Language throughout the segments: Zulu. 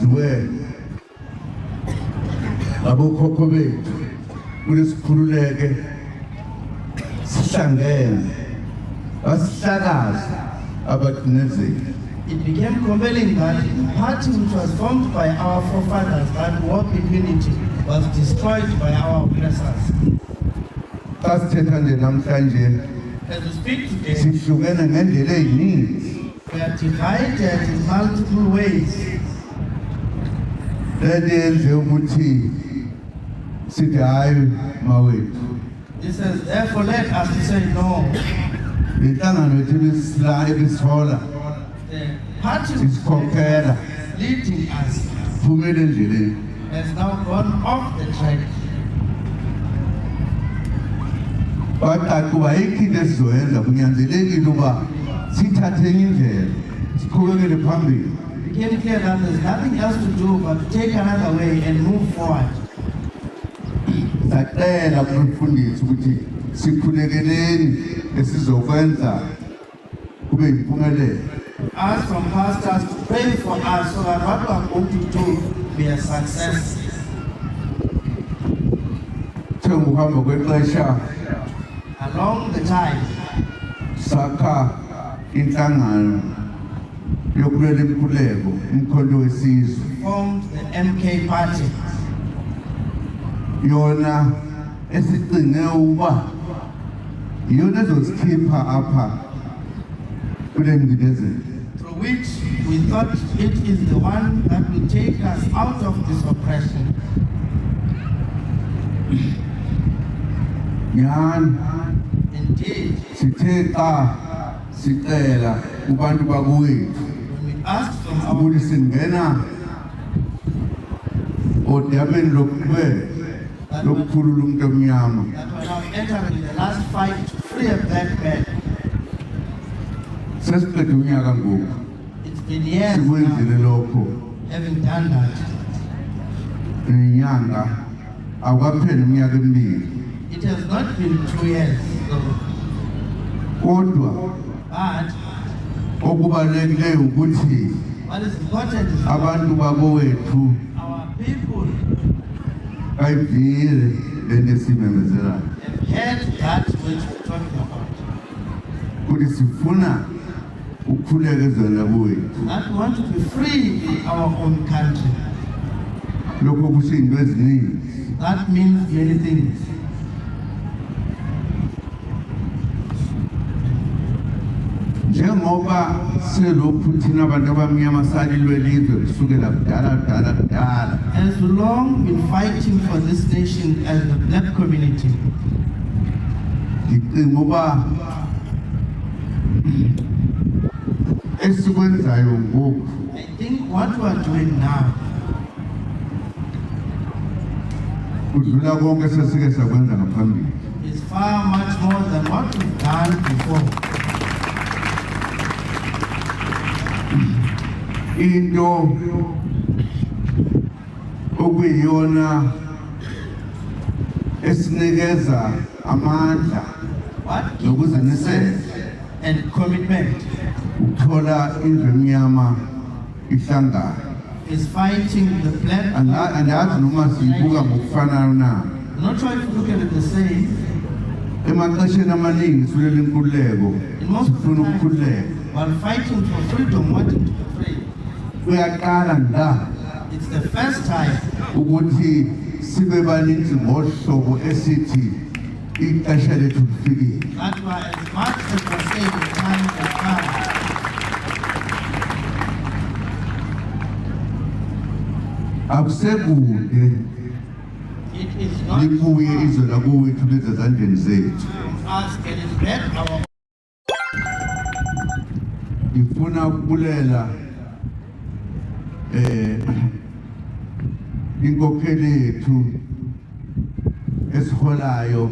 sidwe abokhokho bethu kulesikhululeke sihlangene basihlakaza abacinezeli. It became compelling that the party which was formed by our forefathers that worked in unity was destroyed by our oppressors. Sasithetha nje namhlanje As we speak today, sihlukene ngendlela eziningi. we are divided in multiple ways. Lenze ukuthi sithi hayi mawethu. This has therefore led us to say no. Inhlangano yethu ebisihola The party isikhokhela leading us phumele endleleni. has now gone off the track. Baqaqu ayikho into esizoyenza kunyanzelekile uba sithathe enye indlela siqhubekele phambili. It became clear that there's nothing else to do but to take another way and move forward. Sacela kumfundisi ukuthi sikhulekeleni esizokwenza kube impumelelo. Ask from pastors to pray for us so that what we are going to do be a success. Ngokuhamba kwexesha Along the time, sakha inhlangano yokulwela imkhuleko umkhonto wesizwe. formed the MK Party, Yona esicinge uba yona ezosikhipha apha kule ngcindezelo. through which we thought it is the one that will take us out of this oppression. Yani Indeed, sithe xa sicela kubantu bakuwethu when we asked from our ukuthi singena odabeni lokukhulula umuntu omnyama. that we are now entering the last fight to free a black man. Sesiqede unyaka ngoku It's been years sikwenzile now lokho having done that. nenyanga awukapheli iminyaka emibili It has not been 2 years, kodwa but okubalulekileyo ukuthi what is important is that abantu bakowethu our people bayivile lento esiyimemezelayo have heard that which we're talking about. ukuthi sifuna ukukhuleka ezweni lakowethu. That we want to be free in our own country. Lokho kusho into eziningi. That means many things. Njengoba selokhu thina abantu abamnyama salilwe lizwe kusukela kudala. As long been fighting for this nation as the black community, Ndicinga uba esikwenzayo ngoku I think what we are doing now kudlula konke sesike sakwenza ngaphambili. is far much more than what we've done before. Into okuyiyona esinikeza amandla What gives us nokuzimisela strength and commitment ukuthola indlu emnyama ihlangana. is fighting the black. Andazi noma siyibuka ngokufanayo na. I'm not sure if you look at it the same. Emaxesheni amaningi sifulela inkululeko In most of the sifuna time, ukukhululeka. while fighting for freedom, wanting to be free, Kuyaqala la it's the first time ukuthi sibe baninzi ngohlobo esithi ixesha lethu lifikile. that we are as much as we say the time has come. Akusekude It is not libuye izwe lakowethu lize ezandleni zethu. us getting back our Ngifuna ukubulela inkokheli yethu esiholayo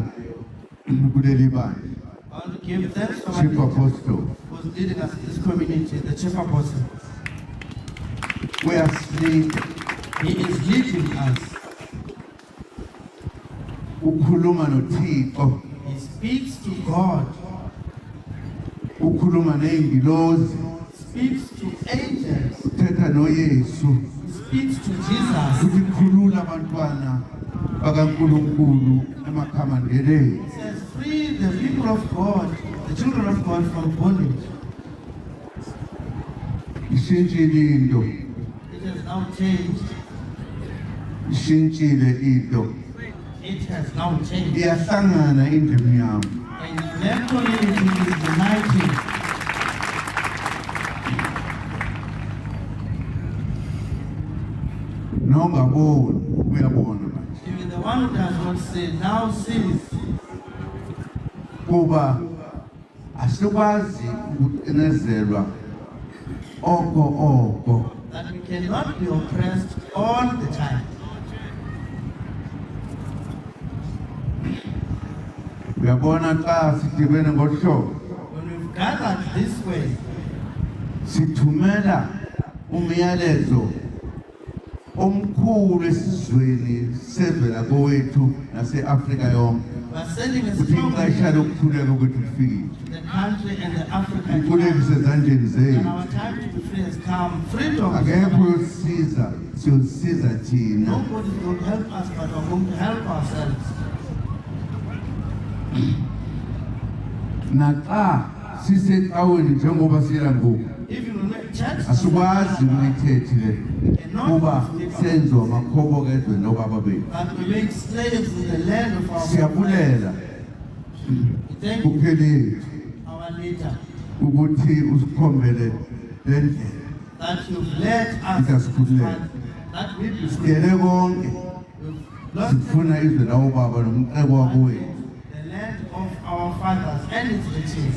kuleli bandla. I want to give thanks to Chief our Apostle who's leading us in this community, the Chief Apostle. uyasinika He is leading us. ukhuluma noThixo, He speaks to God, ukhuluma ney'ngilozi, speaks to angels, uthetha noYesu. he speaks abantwana bakaNkulunkulu emakhamandeleni. It says, free the people of God, the children of God from bondage. Ishintshile into, It has now changed. ishintshile into. It has now changed. Iyahlangana indlu yami. And that community is united. Nongaboni uyabona manje. Even the one who does not see now sees. Kuba asikwazi ukucinezelwa oko. That we cannot be oppressed all the time. Uyabona xa sidibene ngohlobo When we've gathered this way, sithumela umyalezo omkhulu esizweni sevela kowethu nase-Afrika yonke we're sending a ukuthi strong message ixesha lokukhuleka kwethu lifikile. to the country and the African Inkululeko country. isezandleni And zethu. our time to be free has come. Freedom. Akekho uyosisiza, siyosisiza thina. Nobody will help us, but we're going to help ourselves. Naxa sisecaweni njengoba siyela ngoku Even when we church, asikwazi ukuyithethe le kuba senziwa amakhoboka ezweni lobaba bethu. that we make slaves in the land of our Siyabulela We thank you, kuphelile our leader, ukuthi usikhombele le ndlela. that you've led us Ngiyasikhuleka. that we be free. Sicele konke We've lost sifuna izwe lawobaba nomcebo wakowethu. the land of our fathers and its riches.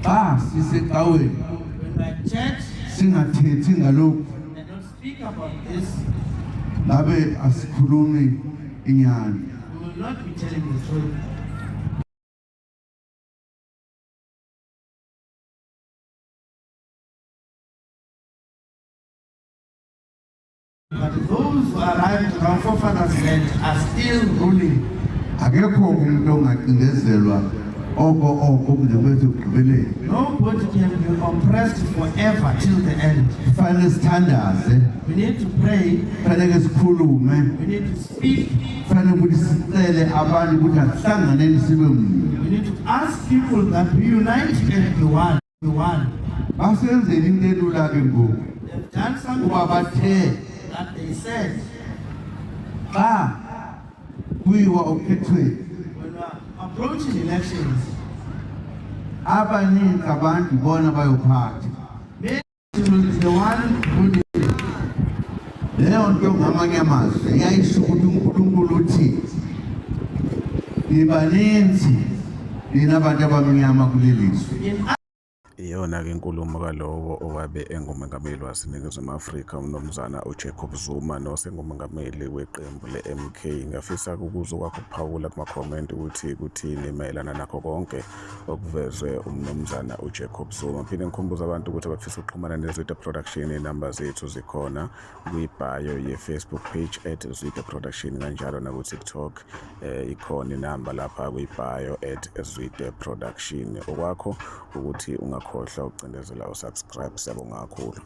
Xa sisecaweni When my church singathethi ngalokhu and not speak about this, ngabe asikhulumi inyani. we will not be telling the truth. But those who arrived to our forefathers' land are still ruling. Akekho umuntu ongacindezelwa oko kuze kwethu ekugqibeleni. Nobody can be oppressed forever till the end. Kufanele sithandaze, We need to pray. kufanele sikhulume, We need to speak. kufanele ukuthi sicele abantu ukuthi asihlanganeni sibe munye. We need to ask people that we unite and be one. Be one. Basenzele into elula ke ngoku. They've done something Kuba bathe that they said xa kuyiwa okhethweni when we are approaching elections. abaninzi abantu bona bayophatha. Maybe it will be the one who did it. Leyo nto ngamanye amazwi iyayisho ukuthi uNkulunkulu uthi nibaninzi nina abantu abamnyama kuleli zwe. In Iyona-ke inkulumo kalowo owabe engumengameli waseNingizimu Afrika umnumzana uJacob Zuma nosengumengameli weqembu le-MK. Ngiyafisa ukuzwa kwakho ukuphawula kuma-comment ukuthi kuthini mayelana nakho konke okuvezwe umnumzana uJacob Zuma. Phinde ngikhumbuza abantu ukuthi abafisa ukuxhumana neZwide Production, inamba zethu zikhona kwi-bio ye-Facebook page @ZwideProduction, kanjalo naku-TikTok ikhona inamba lapha kwi-bio @ZwideProduction. Okwakho ukuthi ungakhohlwa ukucindezela usubscribe. Siyabonga kakhulu.